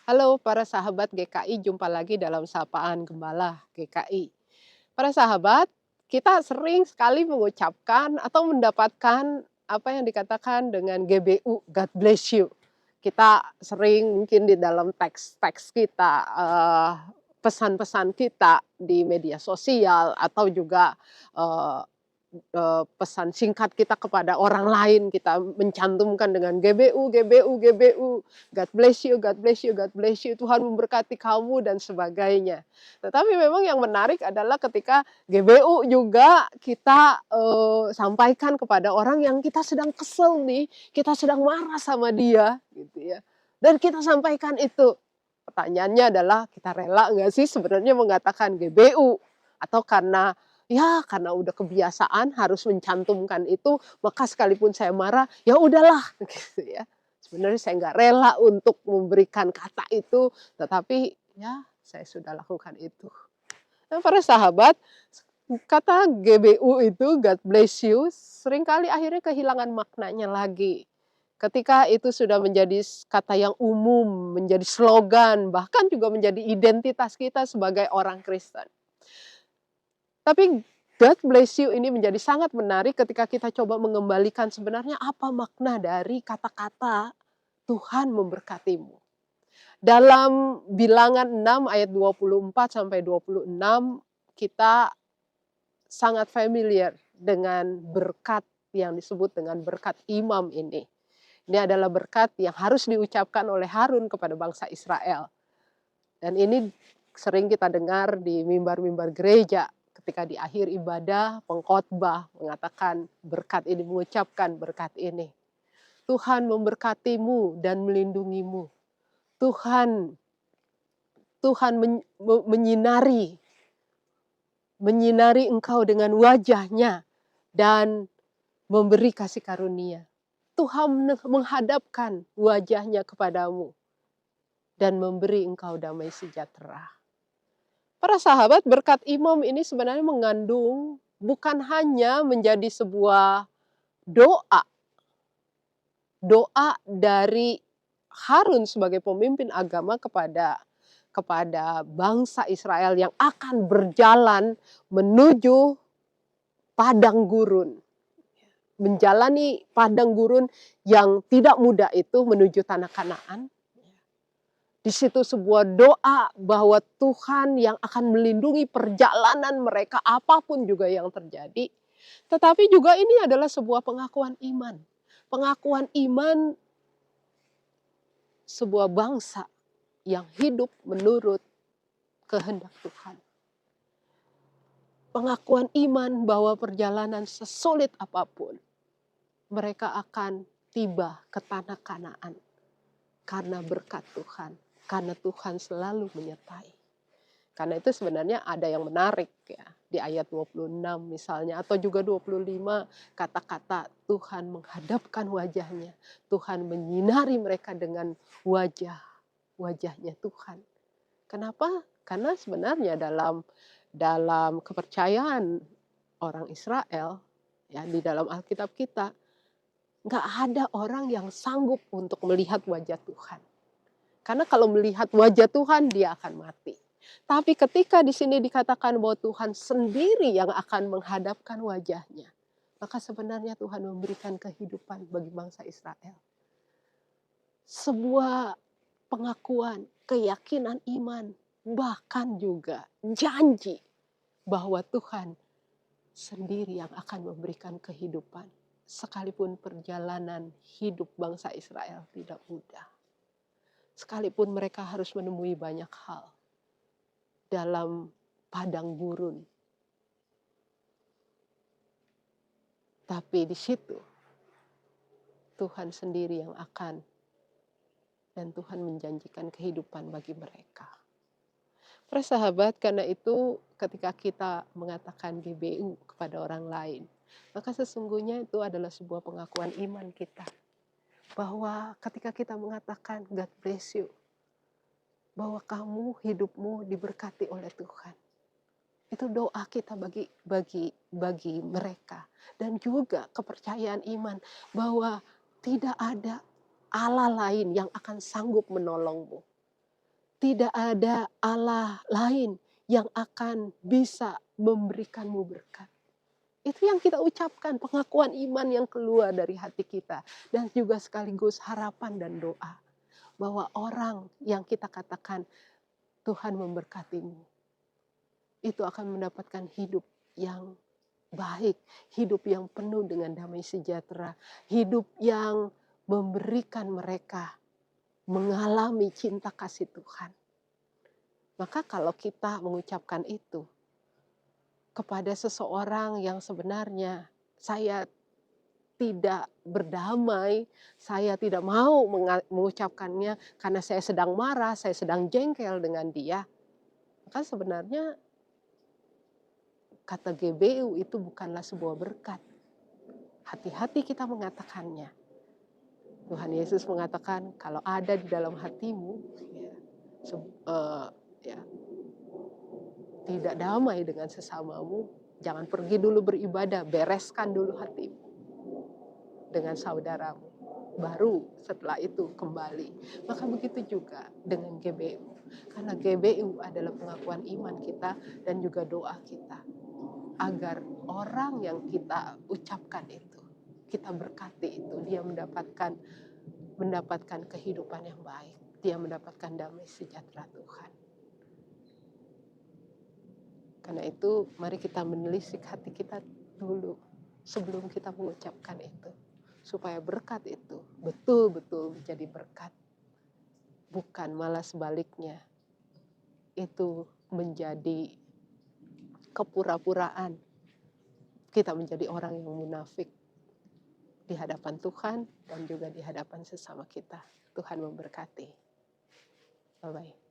Halo para sahabat GKI, jumpa lagi dalam Sapaan Gembala GKI. Para sahabat, kita sering sekali mengucapkan atau mendapatkan apa yang dikatakan dengan GBU, God bless you. Kita sering mungkin di dalam teks-teks kita, pesan-pesan kita di media sosial atau juga, eee pesan singkat kita kepada orang lain, kita mencantumkan dengan GBU GBU GBU, God bless you God bless you God bless you, Tuhan memberkati kamu dan sebagainya. Tetapi memang yang menarik adalah ketika GBU juga kita, sampaikan kepada orang yang kita sedang kesel nih, kita sedang marah sama dia gitu ya, dan kita sampaikan itu. Pertanyaannya adalah kita rela nggak sih sebenarnya mengatakan GBU? Atau karena udah kebiasaan harus mencantumkan itu, maka sekalipun saya marah, ya udahlah gitu ya. Sebenarnya saya nggak rela untuk memberikan kata itu, tetapi ya saya sudah lakukan itu. Nah, para sahabat, kata GBU itu, God bless you, seringkali akhirnya kehilangan maknanya lagi. Ketika itu sudah menjadi kata yang umum, menjadi slogan, bahkan juga menjadi identitas kita sebagai orang Kristen. Tapi God bless you ini menjadi sangat menarik ketika kita coba mengembalikan sebenarnya apa makna dari kata-kata Tuhan memberkatimu. Dalam Bilangan 6 ayat 24 sampai 26 kita sangat familiar dengan berkat yang disebut dengan berkat imam ini. Ini adalah berkat yang harus diucapkan oleh Harun kepada bangsa Israel. Dan ini sering kita dengar di mimbar-mimbar gereja ketika di akhir ibadah pengkhotbah mengatakan berkat ini, mengucapkan berkat ini. Tuhan memberkatimu dan melindungimu. Tuhan Tuhan menyinari engkau dengan wajahnya dan memberi kasih karunia. Tuhan menghadapkan wajahnya kepadamu dan memberi engkau damai sejahtera. Para sahabat, berkat imam ini sebenarnya mengandung bukan hanya menjadi sebuah doa, doa dari Harun sebagai pemimpin agama kepada bangsa Israel yang akan berjalan menuju padang gurun. Menjalani padang gurun yang tidak mudah itu menuju tanah Kanaan. Di situ sebuah doa bahwa Tuhan yang akan melindungi perjalanan mereka apapun juga yang terjadi. Tetapi juga ini adalah sebuah pengakuan iman. Pengakuan iman sebuah bangsa yang hidup menurut kehendak Tuhan. Pengakuan iman bahwa perjalanan sesulit apapun, mereka akan tiba ke tanah Kanaan karena berkat Tuhan. Karena Tuhan selalu menyertai. Karena itu sebenarnya ada yang menarik ya. Di ayat 26 misalnya atau juga 25 kata-kata Tuhan menghadapkan wajahnya. Tuhan menyinari mereka dengan wajahnya Tuhan. Kenapa? Karena sebenarnya dalam kepercayaan orang Israel ya di dalam Alkitab kita nggak ada orang yang sanggup untuk melihat wajah Tuhan. Karena kalau melihat wajah Tuhan, dia akan mati. Tapi ketika di sini dikatakan bahwa Tuhan sendiri yang akan menghadapkan wajahnya, maka sebenarnya Tuhan memberikan kehidupan bagi bangsa Israel. Sebuah pengakuan, keyakinan iman, bahkan juga janji bahwa Tuhan sendiri yang akan memberikan kehidupan. Sekalipun perjalanan hidup bangsa Israel tidak mudah. Sekalipun mereka harus menemui banyak hal dalam padang gurun. Tapi di situ Tuhan sendiri yang akan dan Tuhan menjanjikan kehidupan bagi mereka. Para sahabat, karena itu ketika kita mengatakan GBU kepada orang lain, maka sesungguhnya itu adalah sebuah pengakuan iman kita. Bahwa ketika kita mengatakan God bless you, bahwa kamu hidupmu diberkati oleh Tuhan. Itu doa kita bagi mereka. Dan juga kepercayaan iman bahwa tidak ada Allah lain yang akan sanggup menolongmu. Tidak ada Allah lain yang akan bisa memberikanmu berkat. Itu yang kita ucapkan, pengakuan iman yang keluar dari hati kita. Dan juga sekaligus harapan dan doa. Bahwa orang yang kita katakan, Tuhan memberkatimu. Itu akan mendapatkan hidup yang baik. Hidup yang penuh dengan damai sejahtera. Hidup yang memberikan mereka mengalami cinta kasih Tuhan. Maka kalau kita mengucapkan itu kepada seseorang yang sebenarnya saya tidak berdamai, saya tidak mau mengucapkannya karena saya sedang marah, saya sedang jengkel dengan dia. Maka sebenarnya kata GBU itu bukanlah sebuah berkat. Hati-hati kita mengatakannya. Tuhan Yesus mengatakan kalau ada di dalam hatimu ya, tidak damai dengan sesamamu, jangan pergi dulu beribadah, bereskan dulu hatimu dengan saudaramu. Baru setelah itu kembali. Maka begitu juga dengan GBU. Karena GBU adalah pengakuan iman kita dan juga doa kita. Agar orang yang kita ucapkan itu, kita berkati itu, dia mendapatkan kehidupan yang baik. Dia mendapatkan damai sejahtera Tuhan. Karena itu mari kita menelisik hati kita dulu sebelum kita mengucapkan itu. Supaya berkat itu betul-betul menjadi berkat. Bukan malah sebaliknya. Itu menjadi kepura-puraan. Kita menjadi orang yang munafik di hadapan Tuhan dan juga di hadapan sesama kita. Tuhan memberkati. Bye-bye.